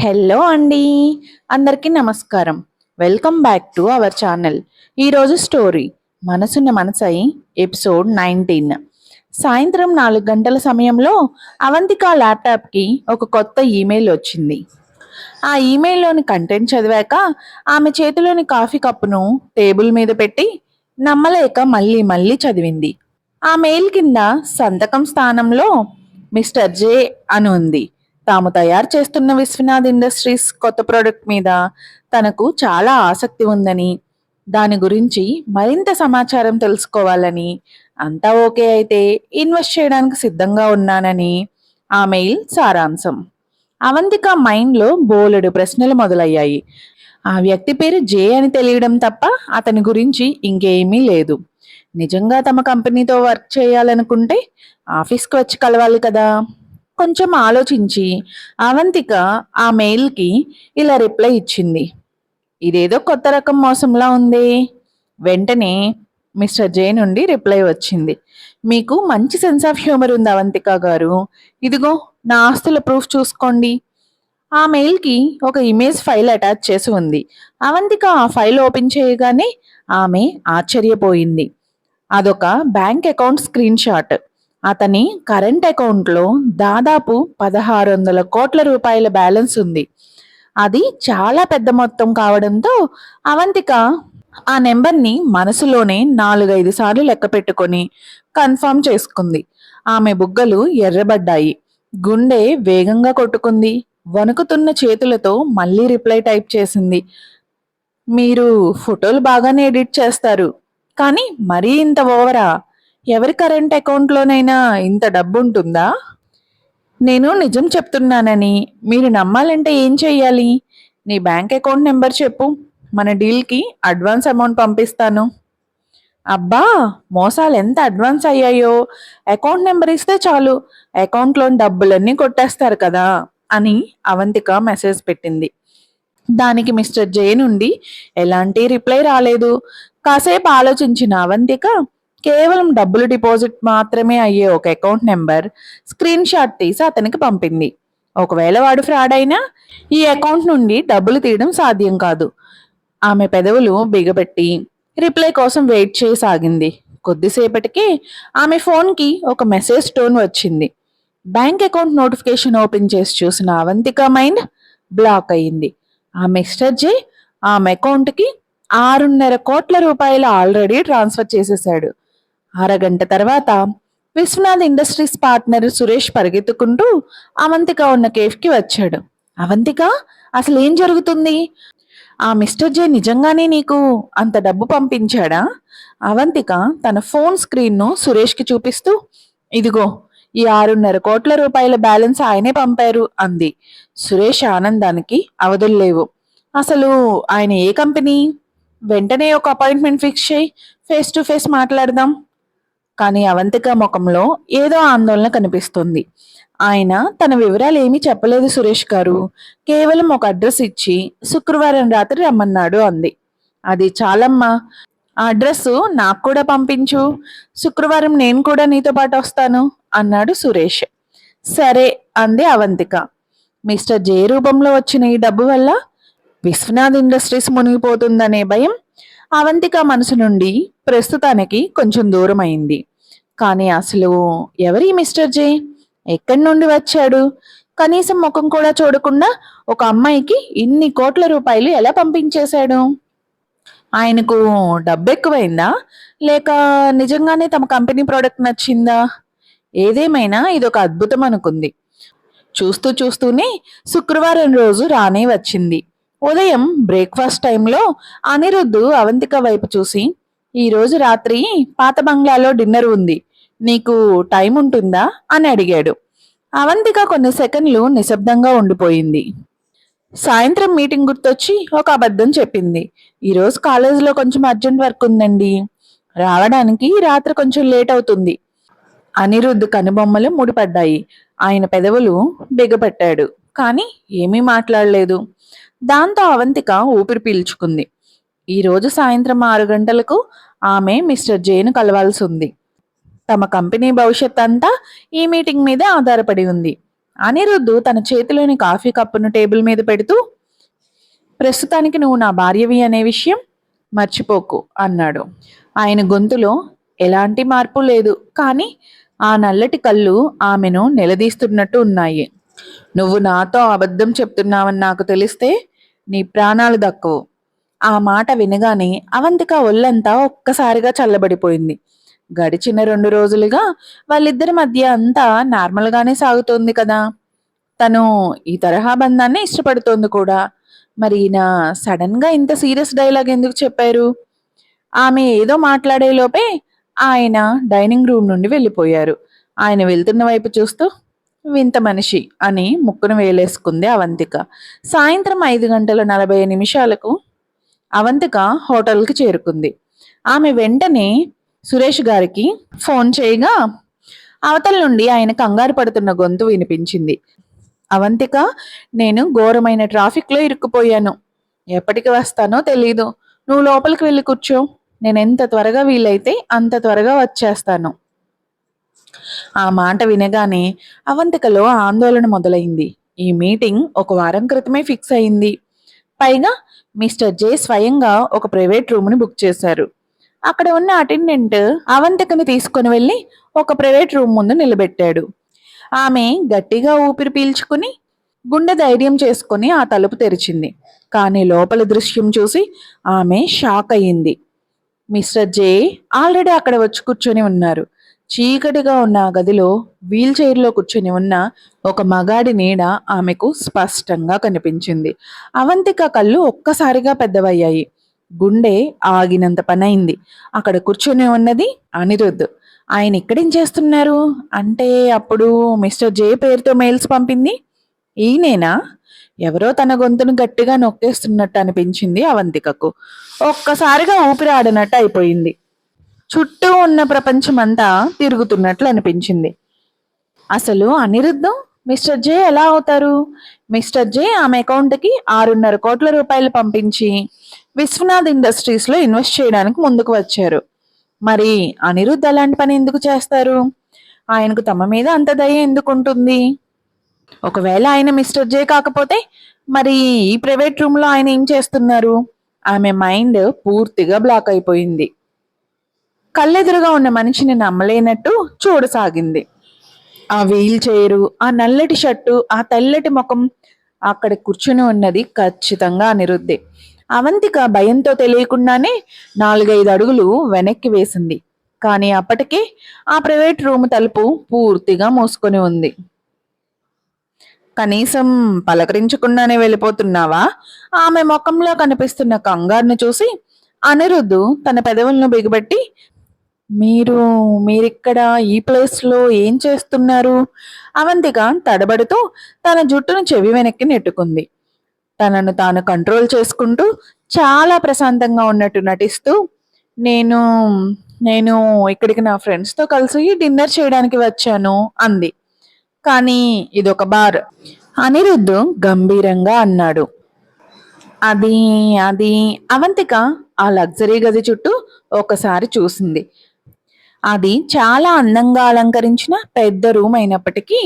Hello అండి, అందరికీ నమస్కారం. Welcome back to our channel. ఈరోజు స్టోరీ మనసున్న మనసై ఎపిసోడ్ 19. సాయంత్రం 4 గంటల సమయంలో అవంతిక ల్యాప్టాప్కి ఒక కొత్త ఈమెయిల్ వచ్చింది. ఆ ఈమెయిల్లోని కంటెంట్ చదివాక ఆమె చేతిలోని కాఫీ కప్పును టేబుల్ మీద పెట్టి నమ్మలేక మళ్ళీ మళ్ళీ చదివింది. ఆ మెయిల్ కింద సంతకం స్థానంలో మిస్టర్ జే అని ఉంది. తాము తయారు చేస్తున్న విశ్వనాథ్ ఇండస్ట్రీస్ కొత్త ప్రోడక్ట్ మీద తనకు చాలా ఆసక్తి ఉందని, దాని గురించి మరింత సమాచారం తెలుసుకోవాలని, అంతా ఓకే అయితే ఇన్వెస్ట్ చేయడానికి సిద్ధంగా ఉన్నానని ఆ మెయిల్ సారాంశం. అవంతిక మైండ్లో బోలెడు ప్రశ్నలు మొదలయ్యాయి. ఆ వ్యక్తి పేరు జే అని తెలియడం తప్ప అతని గురించి ఇంకేమీ లేదు. నిజంగా తమ కంపెనీతో వర్క్ చేయాలనుకుంటే ఆఫీస్కి వచ్చి కలవాలి కదా. కొంచెం ఆలోచించి అవంతిక ఆ మెయిల్కి ఇలా రిప్లై ఇచ్చింది. ఇదేదో కొత్త రకం మోసంలా ఉంది. వెంటనే మిస్టర్ జే నుండి రిప్లై వచ్చింది. మీకు మంచి సెన్స్ ఆఫ్ హ్యూమర్ ఉంది అవంతిక గారు. ఇదిగో నా ఆస్తుల ప్రూఫ్ చూసుకోండి. ఆ మెయిల్కి ఒక ఇమేజ్ ఫైల్ అటాచ్ చేసి ఉంది. అవంతిక ఆ ఫైల్ ఓపెన్ చేయగానే ఆమె ఆశ్చర్యపోయింది. అదొక బ్యాంక్ అకౌంట్ స్క్రీన్ షాట్. అతని కరెంట్ అకౌంట్లో దాదాపు 1600 కోట్ల రూపాయల బ్యాలెన్స్ ఉంది. అది చాలా పెద్ద మొత్తం కావడంతో అవంతిక ఆ నెంబర్ని మనసులోనే 4-5 సార్లు లెక్క పెట్టుకొని కన్ఫర్మ్ చేసుకుంది. ఆమె బుగ్గలు ఎర్రబడ్డాయి. గుండె వేగంగా కొట్టుకుంది. వణుకుతున్న చేతులతో మళ్ళీ రిప్లై టైప్ చేసింది. మీరు ఫోటోలు బాగానే ఎడిట్ చేస్తారు, కానీ మరీ ఇంత ఓవరా? ఎవరి కరెంట్ అకౌంట్లోనైనా ఇంత డబ్బు ఉంటుందా? నేను నిజం చెప్తున్నానని మీరు నమ్మాలంటే ఏం చెయ్యాలి? నీ బ్యాంక్ అకౌంట్ నెంబర్ చెప్పు, మన డీల్కి అడ్వాన్స్ అమౌంట్ పంపిస్తాను. అబ్బా, మోసాలు ఎంత అడ్వాన్స్ అయ్యాయో! అకౌంట్ నెంబర్ ఇస్తే చాలు, అకౌంట్లోని డబ్బులన్నీ కొట్టేస్తారు కదా అని అవంతిక మెసేజ్ పెట్టింది. దానికి మిస్టర్ జే నుండి ఎలాంటి రిప్లై రాలేదు. కాసేపు ఆలోచించిన అవంతిక కేవలం డబ్బులు డిపాజిట్ మాత్రమే అయ్యే ఒక అకౌంట్ నెంబర్ స్క్రీన్ షాట్ తీసి అతనికి పంపింది. ఒకవేళ వాడు ఫ్రాడ్ అయినా ఈ అకౌంట్ నుండి డబ్బులు తీయడం సాధ్యం కాదు. ఆమె పెదవులు బిగబెట్టి రిప్లై కోసం వెయిట్ చేయసాగింది. కొద్దిసేపటికి ఆమె ఫోన్కి ఒక మెసేజ్ టోన్ వచ్చింది. బ్యాంక్ అకౌంట్ నోటిఫికేషన్ ఓపెన్ చేసి చూసిన అవంతిక మైండ్ బ్లాక్ అయ్యింది. ఆ మిస్టర్ జే ఆమె అకౌంట్కి 6.5 కోట్ల రూపాయలు ఆల్రెడీ ట్రాన్స్ఫర్ చేసేశాడు. అరగంట తర్వాత విశ్వనాథ్ ఇండస్ట్రీస్ పార్ట్నర్ సురేష్ పరిగెత్తుకుంటూ అవంతిక ఉన్న కేఫ్కి వచ్చాడు. అవంతిక, అసలు ఏం జరుగుతుంది? ఆ మిస్టర్ జే నిజంగానే నీకు అంత డబ్బు పంపించాడా? అవంతిక తన ఫోన్ స్క్రీన్ను సురేష్కి చూపిస్తూ, ఇదిగో ఈ 6.5 కోట్ల రూపాయల బ్యాలెన్స్ ఆయనే పంపారు అంది. సురేష్ ఆనందానికి అవధుల్లేవు. అసలు ఆయన ఏ కంపెనీ? వెంటనే ఒక అపాయింట్మెంట్ ఫిక్స్ చేయి, ఫేస్ టు ఫేస్ మాట్లాడదాం. కానీ అవంతిక ముఖంలో ఏదో ఆందోళన కనిపిస్తుంది. ఆయన తన వివరాలు ఏమీ చెప్పలేదు సురేష్ గారు. కేవలం ఒక అడ్రస్ ఇచ్చి శుక్రవారం రాత్రి రమ్మన్నాడు అంది. అది చాలమ్మా, ఆ అడ్రస్ నాకు కూడా పంపించు. శుక్రవారం నేను కూడా నీతో పాటు వస్తాను అన్నాడు సురేష్. సరే అంది అవంతిక. మిస్టర్ జే రూపంలో వచ్చిన ఈ డబ్బు వల్ల విశ్వనాథ్ ఇండస్ట్రీస్ మునిగిపోతుందనే భయం అవంతిక మనసు నుండి ప్రస్తుతానికి కొంచెం దూరం అయింది. కానీ అసలు ఎవరి మిస్టర్ జే? ఎక్కడి నుండి వచ్చాడు? కనీసం ముఖం కూడా చూడకుండా ఒక అమ్మాయికి ఇన్ని కోట్ల రూపాయలు ఎలా పంపించేశాడు? ఆయనకు డబ్బు ఎక్కువైందా, లేక నిజంగానే తమ కంపెనీ ప్రోడక్ట్ నచ్చిందా? ఏదేమైనా ఇదొక అద్భుతం అనుకుంది. చూస్తూ చూస్తూనే శుక్రవారం రోజు రానే వచ్చింది. ఉదయం బ్రేక్ఫాస్ట్ టైంలో అనిరుద్ధు అవంతిక వైపు చూసి, ఈరోజు రాత్రి పాత బంగ్లాలో డిన్నర్ ఉంది, నీకు టైం ఉంటుందా అని అడిగాడు. అవంతిక కొన్ని సెకండ్లు నిశ్శబ్దంగా ఉండిపోయింది. సాయంత్రం మీటింగ్ గుర్తొచ్చి ఒక అబద్ధం చెప్పింది. ఈరోజు కాలేజీలో కొంచెం అర్జెంట్ వర్క్ ఉందండి, రావడానికి రాత్రి కొంచెం లేట్ అవుతుంది. అనిరుద్ధ్ కనుబొమ్మలు ముడిపడ్డాయి. ఆయన పెదవులు బిగపట్టాడు, కానీ ఏమీ మాట్లాడలేదు. దాంతో అవంతిక ఊపిరి పీల్చుకుంది. ఈరోజు సాయంత్రం 6 గంటలకు ఆమె మిస్టర్ జేను కలవాల్సి ఉంది. తమ కంపెనీ భవిష్యత్ అంతా ఈ మీటింగ్ మీదే ఆధారపడి ఉంది. అనిరుద్ధు తన చేతిలోని కాఫీ కప్పును టేబుల్ మీద పెడుతూ, ప్రస్తుతానికి నువ్వు నా భార్యవి అనే విషయం మర్చిపోకు అన్నాడు. ఆయన గొంతులో ఎలాంటి మార్పు లేదు, కానీ ఆ నల్లటి కళ్ళు ఆమెను నిలదీస్తున్నట్టు ఉన్నాయి. నువ్వు నాతో అబద్ధం చెప్తున్నావని నాకు తెలిస్తే నీ ప్రాణాలు దక్కవు. ఆ మాట వినగానే అవంతిక ఒళ్ళంతా ఒక్కసారిగా చల్లబడిపోయింది. గడిచిన 2 రోజులుగా వాళ్ళిద్దరి మధ్య అంతా నార్మల్గానే సాగుతోంది కదా. తను ఈ తరహా బంధాన్ని ఇష్టపడుతోంది కూడా. మరి ఈయన సడన్ గా ఇంత సీరియస్ డైలాగ్ ఎందుకు చెప్పారు? ఆమె ఏదో మాట్లాడే లోపే ఆయన డైనింగ్ రూమ్ నుండి వెళ్ళిపోయారు. ఆయన వెళ్తున్న వైపు చూస్తూ, వింత మనిషి అని ముక్కును వేలేసుకుంది అవంతిక. సాయంత్రం 5:40 అవంతిక హోటల్కి చేరుకుంది. ఆమె వెంటనే సురేష్ గారికి ఫోన్ చేయగా అవతల నుండి ఆయన కంగారు పడుతున్న గొంతు వినిపించింది. అవంతిక, నేను ఘోరమైన ట్రాఫిక్లో ఇరుక్కుపోయాను. ఎప్పటికి వస్తానో తెలీదు. నువ్వు లోపలికి వెళ్ళి కూర్చో. నేను ఎంత త్వరగా వీలైతే అంత త్వరగా వచ్చేస్తాను. ఆ మాట వినగానే అవంతికలో ఆందోళన మొదలైంది. ఈ మీటింగ్ ఒక వారం క్రితమే ఫిక్స్ అయింది. పైగా మిస్టర్ జే స్వయంగా ఒక ప్రైవేట్ రూమ్ని బుక్ చేశారు. అక్కడ ఉన్న అటెండెంట్ అవంతికను తీసుకుని వెళ్ళి ఒక ప్రైవేట్ రూమ్ ముందు నిలబెట్టాడు. ఆమె గట్టిగా ఊపిరి పీల్చుకుని గుండె ధైర్యం చేసుకుని ఆ తలుపు తెరిచింది. కానీ లోపల దృశ్యం చూసి ఆమె షాక్ అయ్యింది. మిస్టర్ జే ఆల్రెడీ అక్కడ వచ్చి కూర్చొని ఉన్నారు. చీకటిగా ఉన్న ఆ గదిలో వీల్ చైర్లో కూర్చొని ఉన్న ఒక మగాడి నీడ ఆమెకు స్పష్టంగా కనిపించింది. అవంతిక కళ్ళు ఒక్కసారిగా పెద్దవయ్యాయి. గుండె ఆగినంత పనైంది. అక్కడ కూర్చొని ఉన్నది అనిరుద్ధ్. ఆయన ఇక్కడేం చేస్తున్నారు? అంటే అప్పుడు మిస్టర్ జే పేరుతో మెయిల్స్ పంపింది ఈయనేనా? ఎవరో తన గొంతును గట్టిగా నొక్కేస్తున్నట్టు అనిపించింది అవంతికకు. ఒక్కసారిగా ఊపిరి ఆడినట్టు అయిపోయింది. చుట్టూ ఉన్న ప్రపంచమంతా తిరుగుతున్నట్లు అనిపించింది. అసలు అనిరుద్ధం మిస్టర్ జే ఎలా అవుతారు? మిస్టర్ జే ఆమె అకౌంట్కి 6.5 కోట్ల రూపాయలు పంపించి విశ్వనాథ్ ఇండస్ట్రీస్లో ఇన్వెస్ట్ చేయడానికి ముందుకు వచ్చారు. మరి అనిరుద్ధ్ అలాంటి పని ఎందుకు చేస్తారు? ఆయనకు తమ మీద అంత దయ ఎందుకు ఉంటుంది? ఒకవేళ ఆయన మిస్టర్ జే కాకపోతే మరి ఈ ప్రైవేట్ రూమ్లో ఆయన ఏం చేస్తున్నారు? ఆమె మైండ్ పూర్తిగా బ్లాక్ అయిపోయింది. కళ్ళెదురుగా ఉన్న మనిషిని నమ్మలేనట్టు చూడసాగింది. ఆ వీల్ చైరు, ఆ నల్లటి షర్టు, ఆ తెల్లటి ముఖం, అక్కడ కూర్చుని ఉన్నది ఖచ్చితంగా అనిరుద్ధే. అవంతిక భయంతో తెలియకుండానే 4-5 అడుగులు వెనక్కి వేసింది. కానీ అప్పటికే ఆ ప్రైవేట్ రూమ్ తలుపు పూర్తిగా మూసుకొని ఉంది. కనీసం పలకరించకుండానే వెళ్ళిపోతున్నావా? ఆమె ముఖంలో కనిపిస్తున్న కంగారును చూసి అనిరుద్ధు తన పెదవులను బిగబెట్టి, మీరిక్కడ ఈ ప్లేస్లో ఏం చేస్తున్నారు? అవంతిక తడబడుతూ తన జుట్టును చెవి వెనక్కి నెట్టుకుంది. తనను తాను కంట్రోల్ చేసుకుంటూ చాలా ప్రశాంతంగా ఉన్నట్టు నటిస్తూ, నేను నేను ఇక్కడికి నా ఫ్రెండ్స్తో కలిసి డిన్నర్ చేయడానికి వచ్చాను అంది. కానీ ఇదొక బార్, అనిరుద్ధ్ గంభీరంగా అన్నాడు. అది అది అవంతిక ఆ లగ్జరీ గది చుట్టూ ఒకసారి చూసింది. అది చాలా అందంగా అలంకరించిన పెద్ద రూమ్ అయినప్పటికీ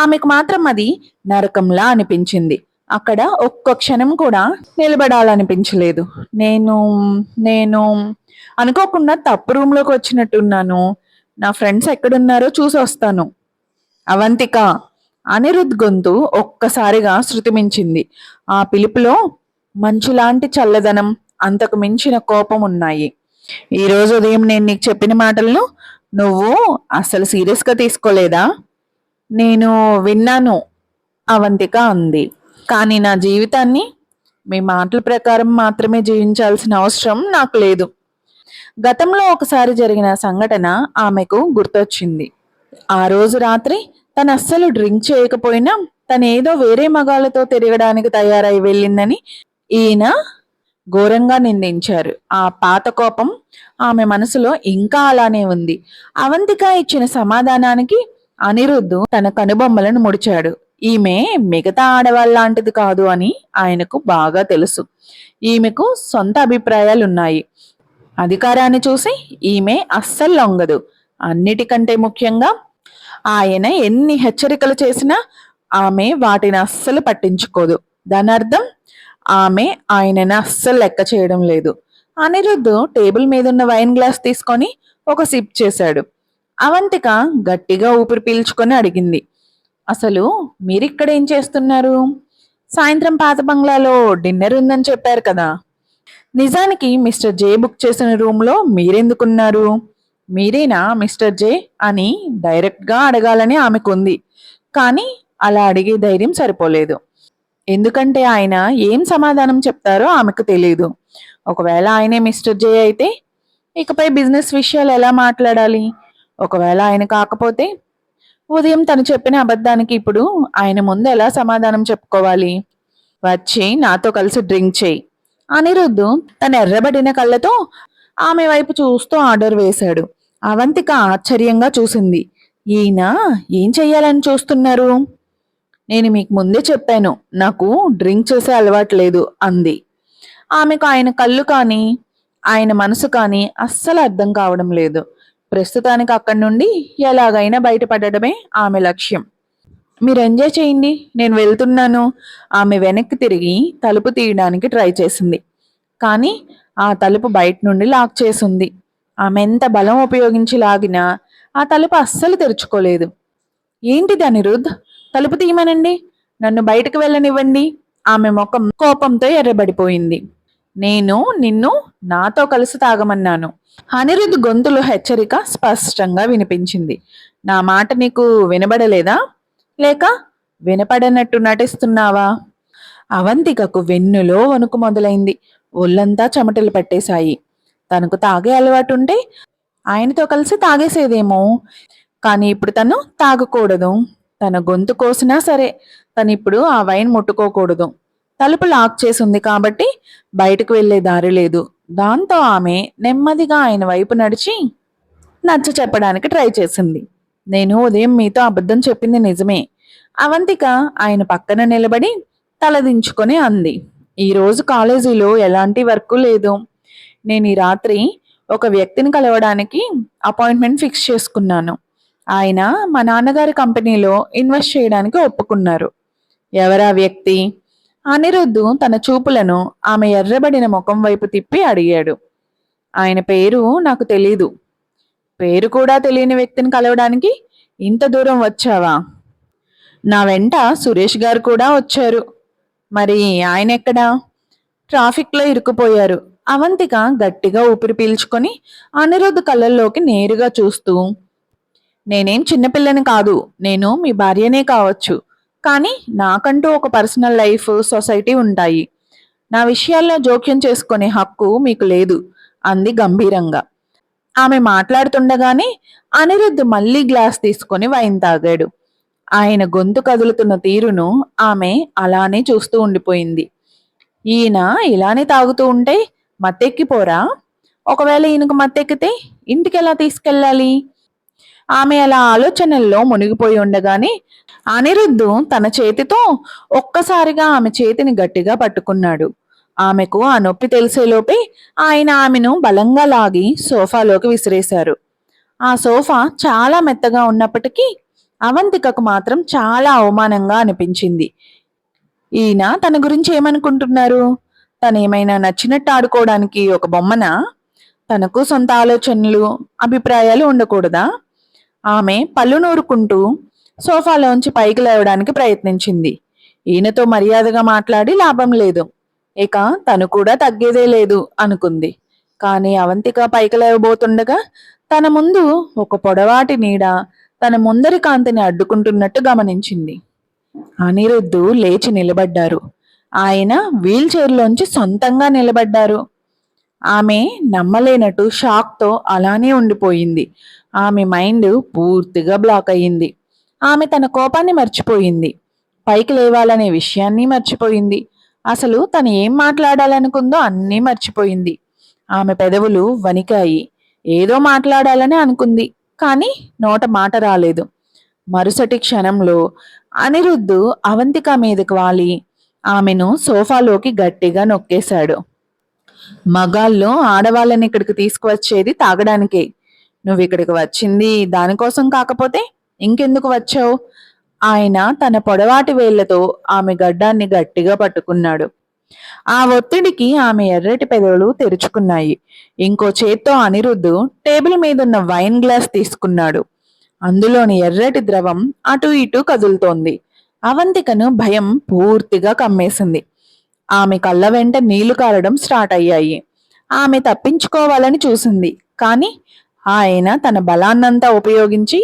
ఆమెకు మాత్రం అది నరకంలా అనిపించింది. అక్కడ ఒక్క క్షణం కూడా నిలబడాలనిపించలేదు. నేను నేను అనుకోకుండా తప్పు రూమ్లోకి వచ్చినట్టున్నాను. నా ఫ్రెండ్స్ ఎక్కడున్నారో చూసి వస్తాను. అవంతిక, అనిరుద్ధ్ గొంతు ఒక్కసారిగా శృతిమించింది. ఆ పిలుపులో మంచులాంటి చల్లదనం, అంతకు మించిన కోపం ఉన్నాయి. ఈ రోజు ఉదయం నేను నీకు చెప్పిన మాటలను నువ్వు అసలు సీరియస్గా తీసుకోలేదా? నేను విన్నాను, అవంతిక అంది. కానీ నా జీవితాన్ని మీ మాటల ప్రకారం మాత్రమే జీవించాల్సిన అవసరం నాకు లేదు. గతంలో ఒకసారి జరిగిన సంఘటన ఆమెకు గుర్తొచ్చింది. ఆ రోజు రాత్రి తను అస్సలు డ్రింక్ చేయకపోయినా తనేదో వేరే మగాళ్ళతో తిరగడానికి తయారై వెళ్ళిందని ఈయన ఘోరంగా నిందించారు. ఆ పాత కోపం ఆమె మనసులో ఇంకా అలానే ఉంది. అవంతిక ఇచ్చిన సమాధానానికి అనిరుద్ధు తన కనుబొమ్మలను ముడిచాడు. ఈమె మిగతా ఆడవాళ్ళలాంటిది కాదు అని ఆయనకు బాగా తెలుసు. ఈమెకు సొంత అభిప్రాయాలున్నాయి. అధికారాన్ని చూసి ఈమె అస్సలు లొంగదు. అన్నిటికంటే ముఖ్యంగా ఆయన ఎన్ని హెచ్చరికలు చేసినా ఆమె వాటిని అస్సలు పట్టించుకోదు. దాని అర్థం ఆమె ఆయనని అస్సలు లెక్క చేయడం లేదు. అనిరుద్ధ్ టేబుల్ మీదున్న వైన్ గ్లాస్ తీసుకొని ఒక సిప్ చేశాడు. అవంతిక గట్టిగా ఊపిరి పీల్చుకొని అడిగింది, అసలు మీరిక్కడ ఏం చేస్తున్నారు? సాయంత్రం పాత బంగ్లాలో డిన్నర్ ఉందని చెప్పారు కదా. నిజానికి మిస్టర్ జే బుక్ చేసిన రూమ్లో మీరెందుకున్నారు? మీరేనా మిస్టర్ జే అని డైరెక్ట్గా అడగాలని ఆమెకుంది. కానీ అలా అడిగే ధైర్యం సరిపోలేదు. ఎందుకంటే ఆయన ఏం సమాధానం చెప్తారో ఆమెకు తెలియదు. ఒకవేళ ఆయనే మిస్టర్ జే అయితే ఇకపై బిజినెస్ విషయాలు ఎలా మాట్లాడాలి? ఒకవేళ ఆయన కాకపోతే ఉదయం తను చెప్పిన అబద్ధానికి ఇప్పుడు ఆయన ముందు ఎలా సమాధానం చెప్పుకోవాలి? వచ్చి నాతో కలిసి డ్రింక్ చేయి. అనిరుద్ధు తన ఎర్రబడిన కళ్ళతో ఆమె వైపు చూస్తూ ఆర్డర్ వేశాడు. అవంతిక ఆశ్చర్యంగా చూసింది. ఈయన ఏం చెయ్యాలని చూస్తున్నారు? నేను మీకు ముందే చెప్పాను, నాకు డ్రింక్ చేసే అలవాటు లేదు అంది. ఆమెకు ఆయన కళ్ళు కానీ ఆయన మనసు కానీ అస్సలు అర్థం కావడం లేదు. ప్రస్తుతానికి అక్కడి నుండి ఎలాగైనా బయటపడటమే ఆమె లక్ష్యం. మీరు ఎంజాయ్ చేయండి, నేను వెళ్తున్నాను. ఆమె వెనక్కి తిరిగి తలుపు తీయడానికి ట్రై చేసింది. కానీ ఆ తలుపు బయట నుండి లాక్ చేసింది. ఆమె ఎంత బలం ఉపయోగించి లాగినా ఆ తలుపు అస్సలు తెరుచుకోలేదు. ఏంటిది అనిరుద్ధ్? తలుపు తీయమనండి, నన్ను బయటకు వెళ్ళనివ్వండి. ఆమె ముఖం కోపంతో ఎర్రబడిపోయింది. నేను నిన్ను నాతో కలిసి తాగమన్నాను. అనిరుద్ధ్ గొంతులో హెచ్చరిక స్పష్టంగా వినిపించింది. నా మాట నీకు వినబడలేదా? లేక వినపడనట్టు నటిస్తున్నావా? అవంతికకు వెన్నులో వణుకు మొదలైంది. ఒళ్ళంతా చెమటలు పట్టేశాయి. తనకు తాగే అలవాటుంటే ఆయనతో కలిసి తాగేసేదేమో. కానీ ఇప్పుడు తను తాగకూడదు. తన గొంతు కోసినా సరే తను ఇప్పుడు ఆ వైన్ ముట్టుకోకూడదు. తలుపు లాక్ చేసింది కాబట్టి బయటకు వెళ్లే దారి లేదు. దాంతో ఆమె నెమ్మదిగా ఆయన వైపు నడిచి నచ్చ చెప్పడానికి ట్రై చేసింది. నేను ఉదయం మీతో అబద్ధం చెప్పింది నిజమే. అవంతిక ఆయన పక్కన నిలబడి తలదించుకొని అంది. ఈరోజు కాలేజీలో ఎలాంటి వర్క్ లేదు. నేను ఈ రాత్రి ఒక వ్యక్తిని కలవడానికి అపాయింట్మెంట్ ఫిక్స్ చేసుకున్నాను. ఆయన మా నాన్నగారి కంపెనీలో ఇన్వెస్ట్ చేయడానికి ఒప్పుకున్నారు. ఎవరా వ్యక్తి? అనిరుద్ధు తన చూపులను ఆమె ఎర్రబడిన ముఖం వైపు తిప్పి అడిగాడు. ఆయన పేరు నాకు తెలీదు. పేరు కూడా తెలియని వ్యక్తిని కలవడానికి ఇంత దూరం వచ్చావా? నా వెంట సురేష్ గారు కూడా వచ్చారు. మరి ఆయన ఎక్కడా? ట్రాఫిక్లో ఇరుక్కుపోయారు. అవంతిక గట్టిగా ఊపిరి పీల్చుకొని అనిరుద్ధ్ కళ్ళల్లోకి నేరుగా చూస్తూ, నేనేం చిన్నపిల్లని కాదు, నేను మీ భార్యనే కావచ్చు. కానీ నాకంటూ ఒక పర్సనల్ లైఫ్, సొసైటీ ఉంటాయి. నా విషయాల్లో జోక్యం చేసుకునే హక్కు మీకు లేదు అంది గంభీరంగా. ఆమె మాట్లాడుతుండగానే అనిరుద్ధ్ మళ్ళీ గ్లాస్ తీసుకొని వైన్ తాగాడు. ఆయన గొంతు కదులుతున్న తీరును ఆమె అలానే చూస్తూ ఉండిపోయింది. ఈయన ఇలానే తాగుతూ ఉంటే మత్తెక్కిపోరా? ఒకవేళ ఈయనకు మత్తెక్కితే ఇంటికి ఎలా తీసుకెళ్ళాలి? ఆమె అలా ఆలోచనల్లో మునిగిపోయి ఉండగానే అనిరుద్ధు తన చేతితో ఒక్కసారిగా ఆమె చేతిని గట్టిగా పట్టుకున్నాడు. ఆమెకు ఆ నొప్పి తెలిసేలోపే ఆయన ఆమెను బలంగా లాగి సోఫాలోకి విసిరేశారు. ఆ సోఫా చాలా మెత్తగా ఉన్నప్పటికీ అవంతికకు మాత్రం చాలా అవమానంగా అనిపించింది. ఈయన తన గురించి ఏమనుకుంటున్నారు? తనేమైనా నచ్చినట్టు ఆడుకోవడానికి ఒక బొమ్మనా? తనకు సొంత ఆలోచనలు, అభిప్రాయాలు ఉండకూడదా? ఆమె పళ్ళు నూరుకుంటూ సోఫాలోంచి పైకి లేవడానికి ప్రయత్నించింది. ఈయనతో మర్యాదగా మాట్లాడి లాభం లేదు, ఇక తను కూడా తగ్గేదే లేదు అనుకుంది. కానీ అవంతిక పైకి లేవబోతుండగా తన ముందు ఒక పొడవాటి నీడ తన ముందరి కాంతిని అడ్డుకుంటున్నట్టు గమనించింది. అనిరుద్ధు లేచి నిలబడ్డారు. ఆయన వీల్ చైర్లోంచి సొంతంగా నిలబడ్డారు. ఆమె నమ్మలేనట్టు షాక్తో అలానే ఉండిపోయింది. ఆమె మైండ్ పూర్తిగా బ్లాక్ అయ్యింది. ఆమె తన కోపాన్ని మర్చిపోయింది. పైకి లేవాలనే విషయాన్ని మర్చిపోయింది. అసలు తను ఏం మాట్లాడాలనుకుందో అన్నీ మర్చిపోయింది. ఆమె పెదవులు వణికాయి. ఏదో మాట్లాడాలని అనుకుంది, కానీ నోట మాట రాలేదు. మరుసటి క్షణంలో అనిరుద్ధు అవంతిక మీదకు వాలి ఆమెను సోఫాలోకి గట్టిగా నొక్కేశాడు. మగాళ్ళు ఆడవాళ్ళని ఇక్కడికి తీసుకువచ్చేది తాగడానికే. నువ్వు ఇక్కడికి వచ్చింది దానికోసం కాకపోతే ఇంకెందుకు వచ్చావు? ఆయన తన పొడవాటి వేళ్లతో ఆమె గడ్డాన్ని గట్టిగా పట్టుకున్నాడు. ఆ ఒత్తిడికి ఆమె ఎర్రటి పెదవులు తెరుచుకున్నాయి. ఇంకో చేత్తో అనిరుద్ధు టేబుల్ మీదున్న వైన్ గ్లాస్ తీసుకున్నాడు. అందులోని ఎర్రటి ద్రవం అటూ ఇటూ కదులుతోంది. అవంతికను భయం పూర్తిగా కమ్మేసింది. ఆమె కళ్ళ వెంట నీళ్లు కారడం స్టార్ట్ అయ్యాయి. ఆమె తప్పించుకోవాలని చూసింది. కానీ ఆయన తన బలాన్నంతా ఉపయోగించి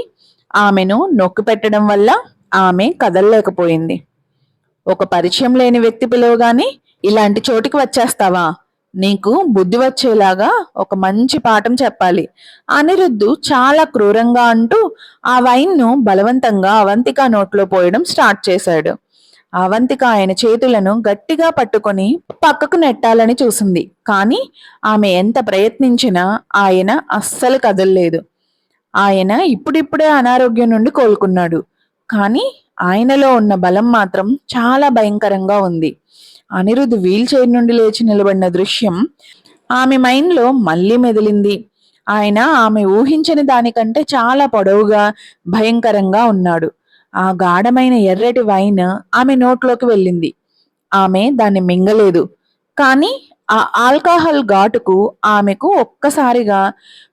ఆమెను నొక్కి పెట్టడం వల్ల ఆమె కదలలేకపోయింది. ఒక పరిచయం లేని వ్యక్తి పిలవగానే ఇలాంటి చోటికి వచ్చేస్తావా? నీకు బుద్ధి వచ్చేలాగా ఒక మంచి పాఠం చెప్పాలి. అనిరుద్ధు చాలా క్రూరంగా అంటూ ఆ వైన్ను బలవంతంగా అవంతిక నోట్లో పోయడం స్టార్ట్ చేశాడు. అవంతిక ఆయన చేతులను గట్టిగా పట్టుకొని పక్కకు నెట్టాలని చూసింది. కానీ ఆమె ఎంత ప్రయత్నించినా ఆయన అస్సలు కదల్లేదు. ఆయన ఇప్పుడిప్పుడే అనారోగ్యం నుండి కోలుకున్నాడు. కానీ ఆయనలో ఉన్న బలం మాత్రం చాలా భయంకరంగా ఉంది. అనిరుద్ధ్ వీల్ చైర్ నుండి లేచి నిలబడిన దృశ్యం ఆమె మైండ్లో మళ్ళీ మెదిలింది. ఆయన ఆమె ఊహించని దానికంటే చాలా పొడవుగా భయంకరంగా ఉన్నాడు. ఆ గాఢమైన ఎర్రటి వైన్ ఆమె నోట్లోకి వెళ్ళింది. ఆమె దాన్ని మింగలేదు. కానీ ఆ ఆల్కహాల్ ఘాటుకు ఆమెకు ఒక్కసారిగా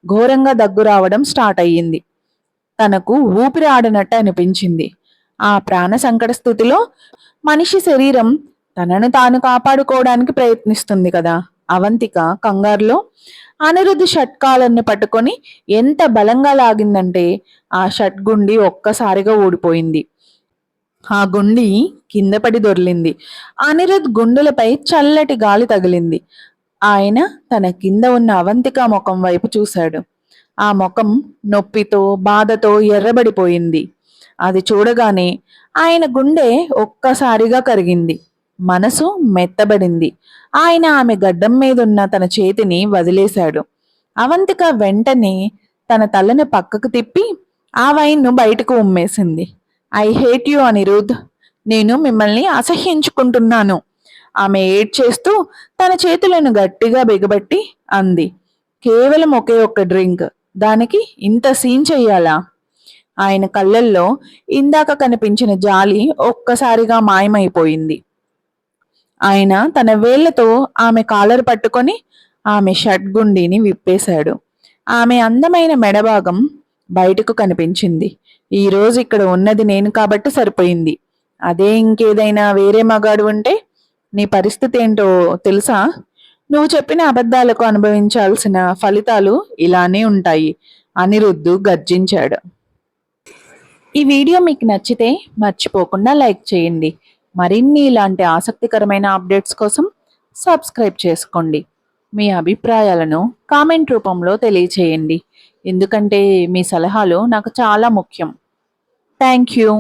ఘోరంగా దగ్గు రావడం స్టార్ట్ అయ్యింది. తనకు ఊపిరి ఆడనట్టు అనిపించింది. ఆ ప్రాణ సంకట స్థితిలో మనిషి శరీరం తనను తాను కాపాడుకోవడానికి ప్రయత్నిస్తుంది కదా. అవంతిక కంగారులో అనిరుద్ధ్ షట్ కాలర్ని పట్టుకొని ఎంత బలంగా లాగిందంటే ఆ షట్ గుండి ఒక్కసారిగా ఊడిపోయింది. ఆ గుండి కింద పడి దొర్లింది. అనిరుద్ధ్ గుండెలపై చల్లటి గాలి తగిలింది. ఆయన తన కింద ఉన్న అవంతిక ముఖం వైపు చూశాడు. ఆ ముఖం నొప్పితో బాధతో ఎర్రబడిపోయింది. అది చూడగానే ఆయన గుండె ఒక్కసారిగా కరిగింది. మనసు మెత్తబడింది. ఆయన ఆమె గడ్డం మీదున్న తన చేతిని వదిలేశాడు. అవంతిక వెంటనే తన తలను పక్కకు తిప్పి ఆ వైన్ను బయటకు ఉమ్మేసింది. ఐ హేట్ యు అనిరుద్ధ్, నేను మిమ్మల్ని అసహ్యించుకుంటున్నాను. ఆమె ఏడ్చేస్తూ తన చేతులను గట్టిగా బిగబట్టి అంది. కేవలం ఒకే ఒక్క డ్రింక్, దానికి ఇంత సీన్ చెయ్యాలా? ఆయన కళ్ళల్లో ఇందాక కనిపించిన జాలి ఒక్కసారిగా మాయమైపోయింది. ఆయన తన వేళ్లతో ఆమె కాలర్ పట్టుకొని ఆమె షర్ట్ గుండీని విప్పేశాడు. ఆమె అందమైన మెడభాగం బయటకు కనిపించింది. ఈ రోజు ఇక్కడ ఉన్నది నేను కాబట్టి సరిపోయింది. అదే ఇంకేదైనా వేరే మగాడు ఉంటే నీ పరిస్థితి ఏంటో తెలుసా? నువ్వు చెప్పిన అబద్ధాలకు అనుభవించాల్సిన ఫలితాలు ఇలానే ఉంటాయి, అనిరుద్ధు గర్జించాడు. ఈ వీడియో మీకు నచ్చితే మర్చిపోకుండా లైక్ చేయండి. మరిన్ని ఇలాంటి ఆసక్తికరమైన అప్డేట్స్ కోసం సబ్స్క్రైబ్ చేసుకోండి. మీ అభిప్రాయాలను కామెంట్ రూపంలో తెలియచేయండి. ఎందుకంటే మీ సలహాలు నాకు చాలా ముఖ్యం. Thank you.